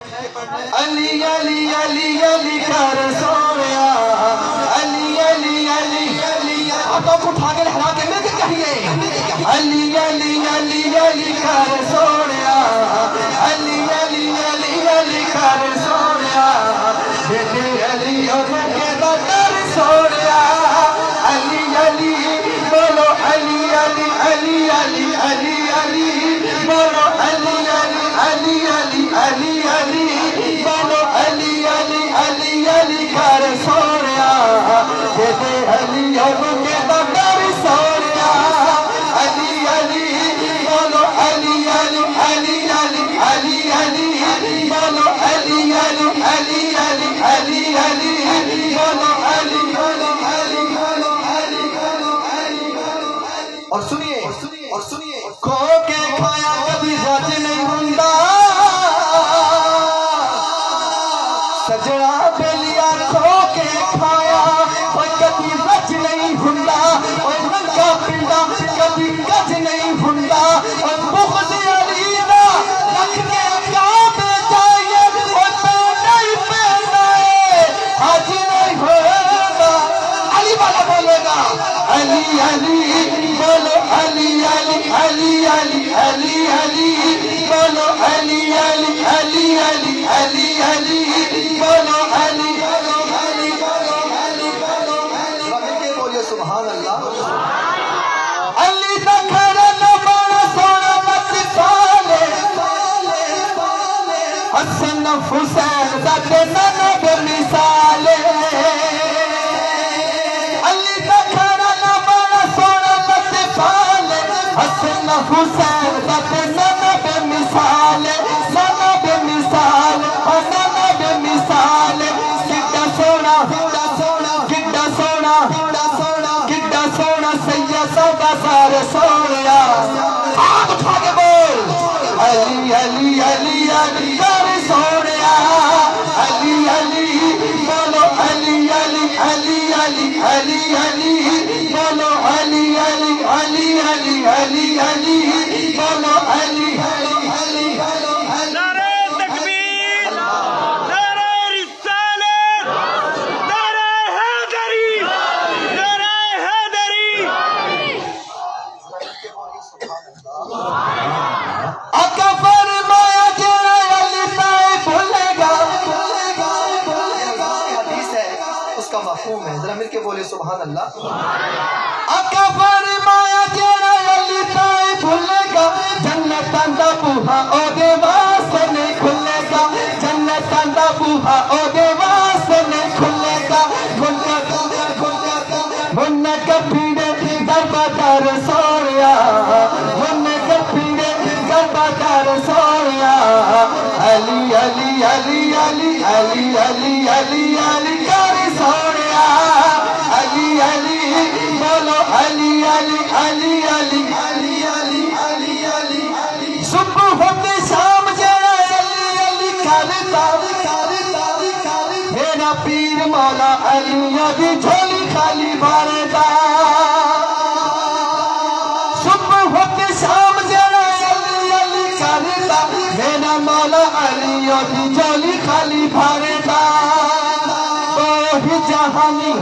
علی علی علی علی کر سونیا علی علی علی علی آپ کو اٹھا کے لہرا کے میں کہیے علی علی علی علی کر سونیا علی علی علی علی کر سونیا بیٹے علی اور کے در سونیا علی علی بولو علی علی علی علی علی علی بولو علی علی علی علی علی علی بولو علی علی علی علی کر سونیا بیٹے علی اور کے در سونیا علی علی بولو علی علی علی علی علی علی بولو علی علی علی علی علی علی بولو علی بولو علی بولو علی بولو علی اور سنیے کھو کے کھایا کبھی رج نہیں ہوندا سجنا بیلیا کھو کے کھایا کوئی کبھی رج نہیں ہوندا اور رنگا پنڈا کبھی گج نہیں ہوندا اور بغض علی دا رکھ کے کعبے جائیے اور نہیں پہنائے حج نہیں ہوگا علی والا بولے گا علی علی بولو علی علی علی علی علی علی بولو علی علی علی علی علی علی بولو علی بولو علی بولو علی بولو علی کے بولے سبحان اللہ علی دا گھرانا بڑا سونا مت سالے حسن حسین ذات نانا بے مثالے علی دا گھرانا بڑا سونا مت سالے حسن حسین ذات نانا بے مثالے نانا بے مثالے نانا بے مثالے کڈا سونا کڈا سونا کڈا سونا سید سودا سارے سونیا ہاتھ اٹھا کے بول علی علی علی علی کر سونیا علی علی بولو علی علی علی علی علی علی بولو علی علی علی علی علی علی بولو علی علی علی نعرہ تکبیر، نعرہ رسالت، نعرہ حیدری، نعرہ حیدری۔ آقا فرمایا جڑا علی تائے بھولے گا حدیث ہے اس کا مفہوم ہے ذرا مل کے بولے سبحان اللہ آقا فرمایا جڑا علی تائے بھولے گا جنتاں دا بوہا او دے واسطے نہیں کھلے گا جنتاں دا بوہا او دے واسطے نہیں کھلے گا من کپیڑے دربدار سونیا من کپیڑے دربدار سونیا علی علی علی علی علی علی علی علی کر سونیا علی علی بولو علی علی علی علی علی علی علی علی صبح ہوتے شام جڑا علی علی کرتا میرا پیر مولا علی دی جھولی خالی بھرتا صبح ہوتے شام جڑا علی علی کرتا میرا مولا علی دی جھولی خالی بھرتا وہی جہانی